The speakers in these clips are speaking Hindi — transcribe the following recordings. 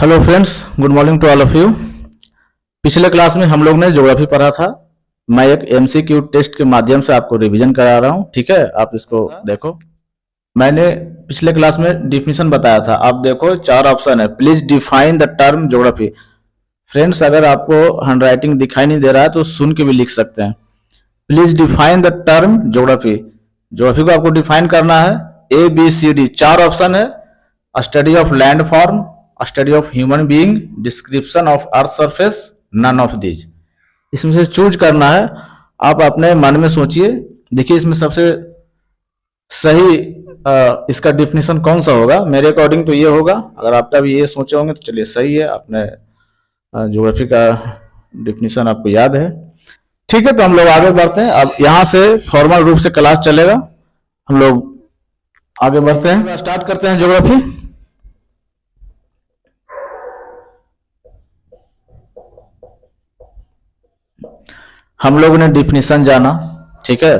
Hello friends, good morning to all of you. पिछले क्लास में हम लोग ने ज्योग्राफी पढ़ा था। मैं एक एमसीक्यू टेस्ट के माध्यम से आपको रिवीजन करा रहा हूँ, ठीक है। आप इसको देखो। मैंने पिछले क्लास में डिफिनीशन बताया था, आप देखो चार ऑप्शन है। Please define the term geography. Friends, अगर आपको हैंडराइटिंग दिखाई नहीं दे रहा है तो सुन के भी लिख सकते हैं। Please define the term geography. Geography को आपको डिफाइन करना है। ए बी सी डी चार ऑप्शन है। Study of land form, study of human being, description of earth surface, none of these. इसमें से चूज करना है। आप अपने मन में सोचिए, देखिए इसमें सबसे सही इसका डिफिनीशन कौन सा होगा। मेरे अकॉर्डिंग तो ये होगा। अगर आपका भी ये सोचे होंगे तो चलिए सही है, आपने ज्योग्राफी का डिफिनीशन आपको याद है, ठीक है। तो हम लोग आगे बढ़ते हैं। अब यहां से फॉर्मल रूप से क्लास चलेगा। हम लोग आगे बढ़ते हैं, स्टार्ट करते हैं ज्योग्राफी। हम लोग ने डिफिनीशन जाना, ठीक है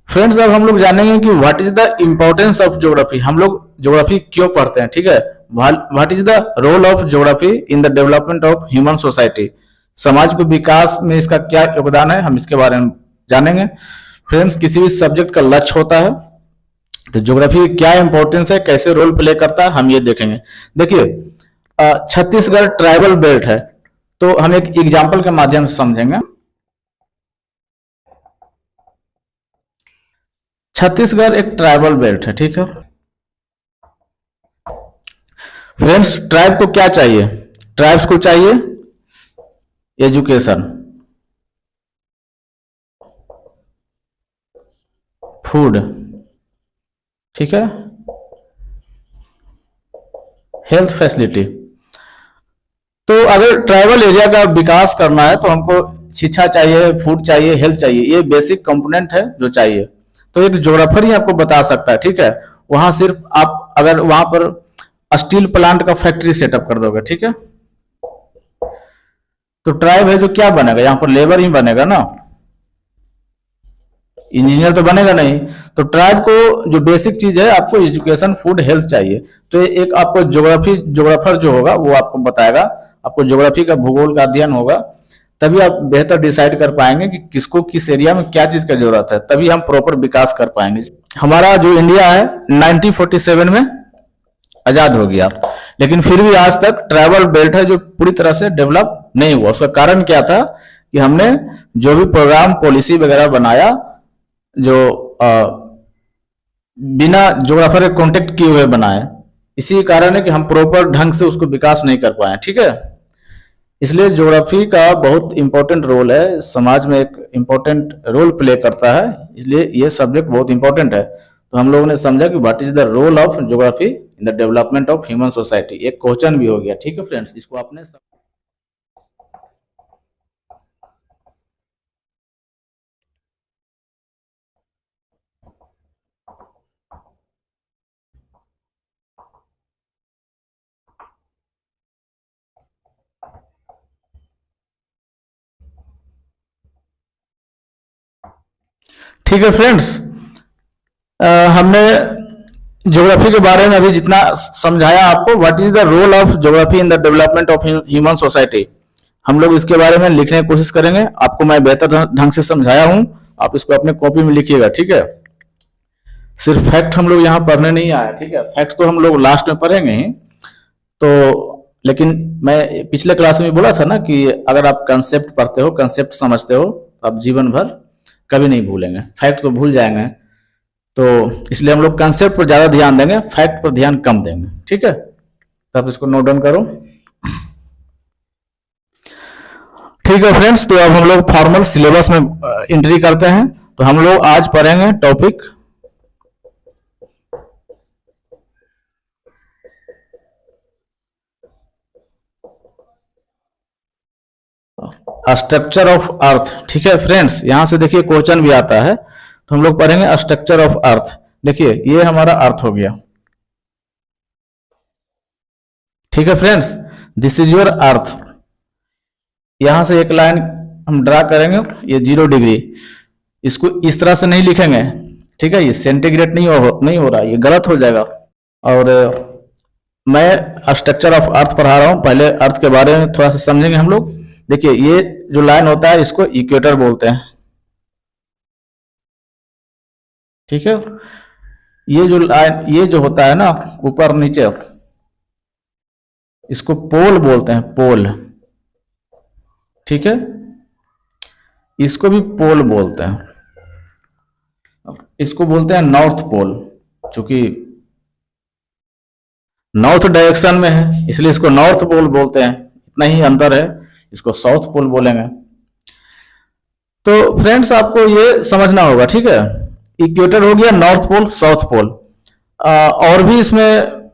फ्रेंड्स। अब हम लोग जानेंगे कि what is the importance of geography. हम लोग ज्योग्राफी क्यों पढ़ते हैं, ठीक है। What is the role of geography in the development of human society. समाज के विकास में इसका क्या योगदान है, हम इसके बारे में जानेंगे। फ्रेंड्स, किसी भी सब्जेक्ट का लक्ष्य होता है, तो ज्योग्राफी क्या इंपॉर्टेंस है, कैसे रोल प्ले करता है, हम ये देखेंगे। देखिए छत्तीसगढ़ ट्राइबल बेल्ट है, तो हम एक एग्जाम्पल के माध्यम से समझेंगे। छत्तीसगढ़ एक ट्राइबल बेल्ट है, ठीक है फ्रेंड्स। ट्राइब को क्या चाहिए? ट्राइब्स को चाहिए एजुकेशन, फूड, ठीक है, हेल्थ फैसिलिटी। तो अगर ट्राइबल एरिया का विकास करना है तो हमको शिक्षा चाहिए, फूड चाहिए, हेल्थ चाहिए। ये बेसिक कंपोनेंट है जो चाहिए। तो एक ज्योग्राफर ही आपको बता सकता है, ठीक है। वहां सिर्फ आप अगर वहां पर स्टील प्लांट का फैक्ट्री सेटअप कर दोगे, ठीक है, तो ट्राइब है जो क्या बनेगा, यहाँ पर लेबर ही बनेगा ना, इंजीनियर तो बनेगा नहीं। तो ट्राइब को जो बेसिक चीज है, आपको एजुकेशन, फूड, हेल्थ चाहिए। तो एक आपको ज्योग्राफर जो होगा वो आपको बताएगा। आपको ज्योग्राफी का, भूगोल का अध्ययन होगा, तभी आप बेहतर डिसाइड कर पाएंगे कि किसको किस एरिया में क्या चीज का जरूरत है, तभी हम प्रॉपर विकास कर पाएंगे। हमारा जो इंडिया है 1947 में आजाद हो गया, लेकिन फिर भी आज तक ट्राइबल बेल्ट है जो पूरी तरह से डेवलप नहीं हुआ। उसका कारण क्या था कि हमने जो भी प्रोग्राम, पॉलिसी वगैरह बनाया, जो बिना ज्योग्राफर के कॉन्टेक्ट किए हुए बनाए, इसी कारण है कि हम प्रॉपर ढंग से उसको विकास नहीं कर पाए, ठीक है। इसलिए ज्योग्राफी का बहुत इंपॉर्टेंट रोल है, समाज में एक इंपॉर्टेंट रोल प्ले करता है, इसलिए ये सब्जेक्ट बहुत इंपॉर्टेंट है। तो हम लोगों ने समझा कि what is the role of geography in the development of human society. एक क्वेश्चन भी हो गया, ठीक है फ्रेंड्स। इसको आपने ठीक है फ्रेंड्स। हमने ज्योग्राफी के बारे में अभी जितना समझाया आपको, what is the role of geography in the development of human society, हम लोग इसके बारे में लिखने की कोशिश करेंगे। आपको मैं बेहतर ढंग से समझाया हूं, आप इसको अपने कॉपी में लिखिएगा, ठीक है। सिर्फ फैक्ट हम लोग यहाँ पढ़ने नहीं आए, ठीक है। फैक्ट तो हम लोग लास्ट में पढ़ेंगे ही। तो लेकिन मैं पिछले क्लास में बोला था ना कि अगर आप कंसेप्ट पढ़ते हो, कंसेप्ट समझते हो, तो आप जीवन भर कभी नहीं भूलेंगे। फैक्ट तो भूल जाएंगे, तो इसलिए हम लोग कंसेप्ट पर ज्यादा ध्यान देंगे, फैक्ट पर ध्यान कम देंगे, ठीक है। तो आप इसको नोट डाउन करो, ठीक है फ्रेंड्स। तो अब हम लोग फॉर्मल सिलेबस में एंट्री करते हैं। तो हम लोग आज पढ़ेंगे टॉपिक स्ट्रक्चर ऑफ अर्थ, ठीक है फ्रेंड्स। यहां से देखिए क्वेश्चन भी आता है, तो हम लोग पढ़ेंगे स्ट्रक्चर ऑफ अर्थ। देखिए ये हमारा अर्थ हो गया, ठीक है friends. This is your earth. यहां से एक लाइन हम ड्रा करेंगे, ये 0 डिग्री। इसको इस तरह से नहीं लिखेंगे, ठीक है। ये सेंटीग्रेड नहीं हो रहा, ये गलत हो जाएगा। और मैं स्ट्रक्चर ऑफ अर्थ पढ़ा रहा हूं। पहले अर्थ के बारे में थोड़ा सा समझेंगे हम लोग। देखिए, ये जो लाइन होता है इसको इक्वेटर बोलते हैं, ठीक है। ये जो लाइन, ये जो होता है ना ऊपर नीचे, इसको पोल बोलते हैं, पोल, ठीक है। इसको भी पोल बोलते हैं। इसको बोलते हैं नॉर्थ पोल, चूंकि नॉर्थ डायरेक्शन में है इसलिए इसको नॉर्थ पोल बोलते हैं। इतना ही अंतर है, इसको साउथ पोल बोलेंगे। तो फ्रेंड्स, आपको ये समझना होगा, ठीक है। इक्वेटर हो गया, नॉर्थ पोल, साउथ पोल। और भी इसमें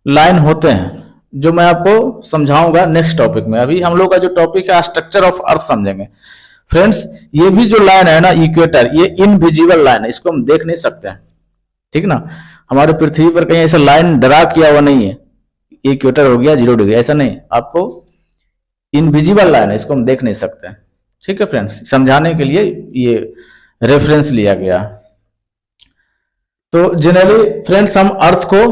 लाइन होते हैं जो मैं आपको समझाऊंगा नेक्स्ट टॉपिक में। अभी हम लोग का जो टॉपिक है स्ट्रक्चर ऑफ अर्थ समझेंगे। फ्रेंड्स, ये भी जो लाइन है ना इक्वेटर, ये इनविजिबल लाइन है, इसको हम देख नहीं सकते हैं, ठीक ना। हमारे पृथ्वी पर कहीं ऐसा लाइन ड्रा किया हुआ नहीं है, इक्वेटर हो गया 0 डिग्री, ऐसा नहीं। आपको इनविजिबल लाइन है, इसको हम देख नहीं सकते, ठीक है फ्रेंड्स। समझाने के लिए ये रेफरेंस लिया गया। तो जनरली फ्रेंड्स, हम अर्थ को,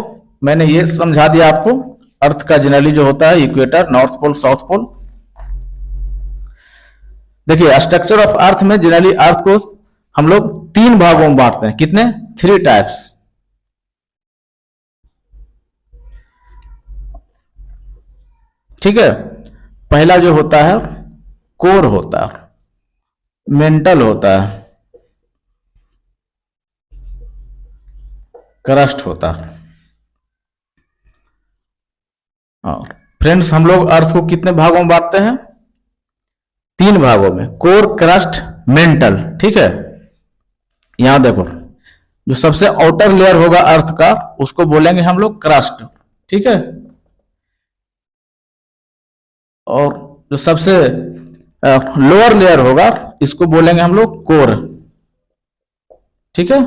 मैंने ये समझा दिया आपको, अर्थ का जनरली जो होता है equator, north pole, south pole. देखिए, स्ट्रक्चर ऑफ अर्थ में जनरली अर्थ को हम लोग 3 भागों में बांटते हैं। कितने? 3 टाइप्स, ठीक है। पहला जो होता है कोर होता है, मेंटल होता है, क्रस्ट होता है। फ्रेंड्स, हम लोग अर्थ को कितने भागों में बांटते हैं? 3 भागों में, कोर, क्रस्ट, मेंटल, ठीक है। यहां देखो, जो सबसे आउटर लेयर होगा अर्थ का उसको बोलेंगे हम लोग क्रस्ट, ठीक है। और जो सबसे लोअर लेयर होगा इसको बोलेंगे हम लोग कोर, ठीक है।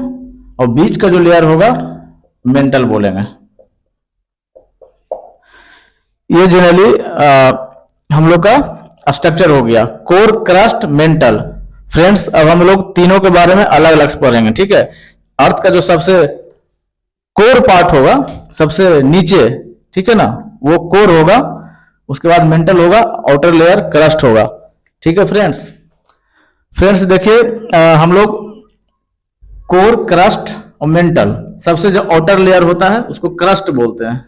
और बीच का जो लेयर होगा मेंटल बोलेंगे। ये जनरली हम लोग का स्ट्रक्चर हो गया, कोर, क्रस्ट, मेंटल। फ्रेंड्स, अब हम लोग तीनों के बारे में अलग अलग पढ़ेंगे, ठीक है। अर्थ का जो सबसे कोर पार्ट होगा, सबसे नीचे, ठीक है ना, वो कोर होगा। उसके बाद मेंटल होगा, आउटर लेयर क्रस्ट होगा, ठीक है फ्रेंड्स। फ्रेंड्स देखिए, हम लोग कोर, क्रस्ट और मेंटल, सबसे जो आउटर लेयर होता है उसको क्रस्ट बोलते हैं।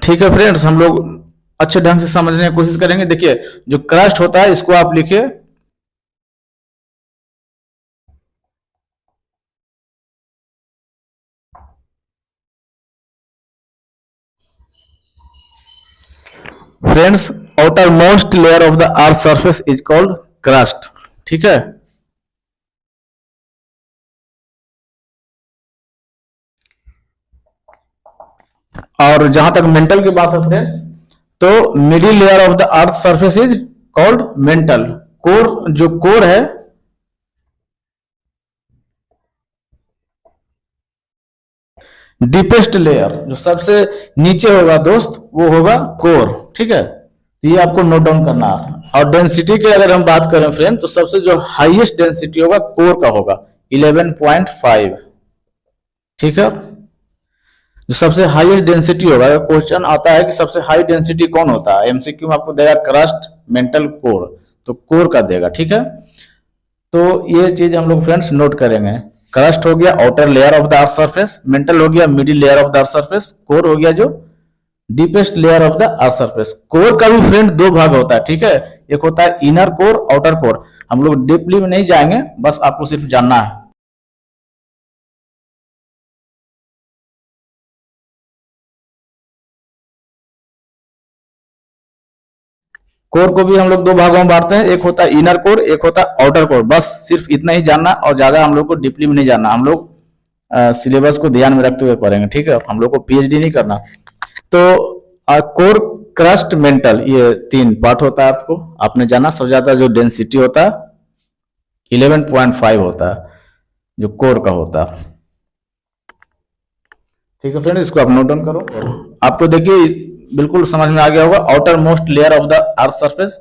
ठीक है फ्रेंड्स, हम लोग अच्छे ढंग से समझने की कोशिश करेंगे। देखिए, जो क्रस्ट होता है इसको आप लिखिए friends, outer most layer of the earth surface is called crust, ठीक है। और जहां तक मेंटल की बात है फ्रेंड्स, तो middle layer of the earth surface is called mental. Core, जो कोर है, डीपेस्ट लेयर जो सबसे नीचे होगा दोस्त, वो होगा कोर, ठीक है। तो ये आपको नोट डाउन करना है। और डेंसिटी की अगर हम बात करें फ्रेंड, तो सबसे जो हाईएस्ट डेंसिटी होगा कोर का होगा 11.5, ठीक है। जो सबसे हाईएस्ट डेंसिटी होगा, क्वेश्चन आता है कि सबसे हाई डेंसिटी कौन होता है, एमसीक्यू में आपको देगा क्रस्ट, मेंटल, कोर, तो कोर का देगा, ठीक है। तो ये चीज हम लोग फ्रेंड्स नोट करेंगे। क्रस्ट हो गया outer layer of the earth surface, mental हो गया middle layer of the earth surface, core हो गया जो deepest layer of the earth surface. Core का भी फ्रेंड 2 भाग होता है, ठीक है। एक होता है इनर कोर, आउटर कोर। हम लोग डीपली में नहीं जाएंगे, बस आपको सिर्फ जानना है। कोर को भी हम लोग 2 भागों में बांटते हैं, एक होता है इनर कोर, एक होता है आउटर कोर। बस सिर्फ इतना ही जानना, और ज्यादा हम लोग को डीपली में नहीं जानना। हम लोग सिलेबस को ध्यान में रखते हुए पढ़ेंगे, ठीक है। हम लोग को पीएचडी नहीं करना। तो कोर, क्रस्ट, मेंटल, ये 3 पार्ट होता है अर्थ को। आपने जाना सबसे ज्यादा जो डेंसिटी होता है 11.5 होता है, जो कोर का होता है, ठीक है फ्रेंड, इसको आप नोट डाउन करो। और आपको देखिए बिल्कुल समझ में आ गया होगा, outer most layer of the earth surface.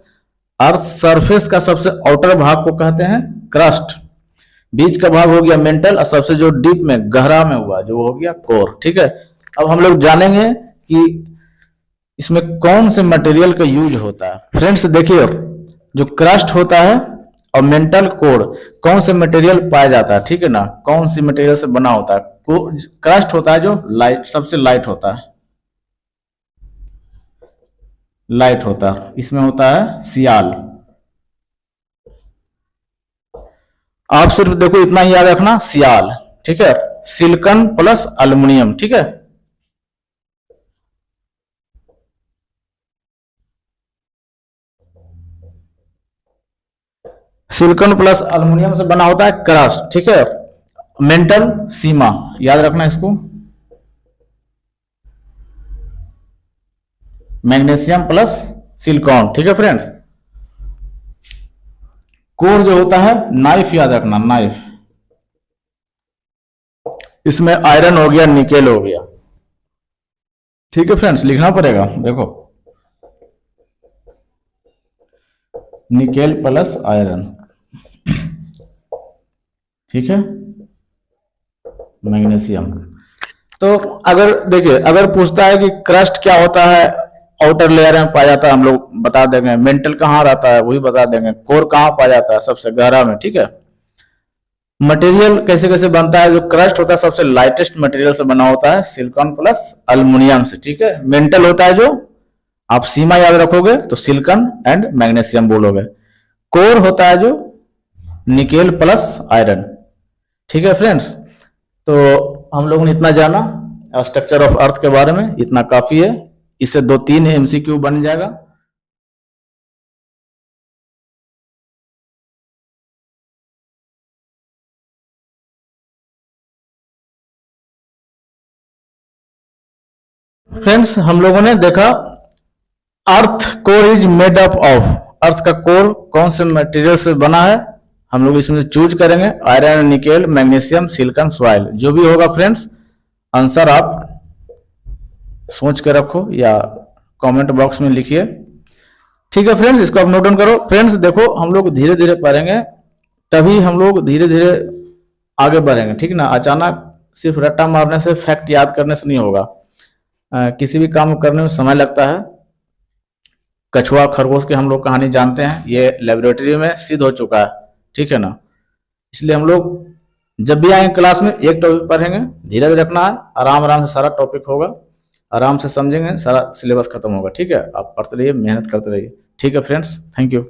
Earth surface का सबसे आउटर भाग को कहते हैं क्रस्ट, बीच का भाग हो गया मेंटल, और सबसे जो डीप में गहरा में हुआ जो हो गया कोर। ठीक है, अब हम लोग जानेंगे कि इसमें कौन से मटेरियल का यूज होता है। फ्रेंड्स देखिए, जो क्रस्ट होता है और मेंटल कोर, कौन से मटेरियल पाया जाता है, ठीक है ना, कौन सी मटेरियल से बना होता है। क्रस्ट होता है जो लाइट, सबसे लाइट होता है, लाइट होता है, इसमें होता है सियाल। आप सिर्फ देखो इतना ही याद रखना, सियाल, ठीक है, सिलिकॉन प्लस एल्युमिनियम। ठीक है, सिलिकॉन प्लस एल्युमिनियम से बना होता है क्रस्ट। ठीक है, मेंटल सीमा, याद रखना इसको, मैग्नीशियम प्लस सिलिकॉन। ठीक है फ्रेंड्स, कोर जो होता है नाइफ, याद रखना नाइफ, इसमें आयरन हो गया, निकेल हो गया। ठीक है फ्रेंड्स, लिखना पड़ेगा, देखो निकेल प्लस आयरन। ठीक है, मैग्नीशियम। तो अगर देखिए, अगर पूछता है कि क्रस्ट क्या होता है, आउटर लेयर में पाया जाता है, हम लोग बता देंगे। मेंटल कहाँ रहता है वही बता देंगे। कोर कहाँ पाया जाता है, सबसे गहरा में। ठीक है, मटेरियल कैसे कैसे बनता है, जो क्रस्ट होता है सबसे लाइटेस्ट मटेरियल से बना होता है, सिलिकॉन प्लस एल्युमिनियम से। ठीक है, मेंटल होता है जो, आप सीमा याद रखोगे तो सिलिकॉन एंड मैग्नीशियम बोलोगे। कोर होता है जो निकेल प्लस आयरन। ठीक है फ्रेंड्स, तो हम लोगों ने इतना जाना स्ट्रक्चर ऑफ अर्थ के बारे में, इतना काफी है। इससे 2-3 MCQ बन जाएगा। फ्रेंड्स, हम लोगों ने देखा earth core is made up of, earth का कोर कौन से मटेरियल से बना है, हम लोग इसमें चूज करेंगे iron, nickel, magnesium, silicon, soil. जो भी होगा फ्रेंड्स, आंसर आप सोच के रखो या कमेंट बॉक्स में लिखिए। ठीक है फ्रेंड्स, इसको आप नोट डाउन करो। फ्रेंड्स देखो, हम लोग धीरे धीरे पढ़ेंगे, तभी हम लोग धीरे धीरे आगे बढ़ेंगे। ठीक ना, अचानक सिर्फ रट्टा मारने से, फैक्ट याद करने से नहीं होगा। किसी भी काम करने में समय लगता है। कछुआ खरगोश की हम लोग कहानी जानते हैं, ये लेबोरेटरी में सिद्ध हो चुका है। ठीक है ना, इसलिए हम लोग जब भी आएंगे क्लास में एक टॉपिक पढ़ेंगे, धीरे धीरे रखना है, आराम आराम से सारा टॉपिक होगा, आराम से समझेंगे, सारा सिलेबस खत्म होगा। ठीक है, आप पढ़ते रहिए, मेहनत करते रहिए। ठीक है फ्रेंड्स, थैंक यू।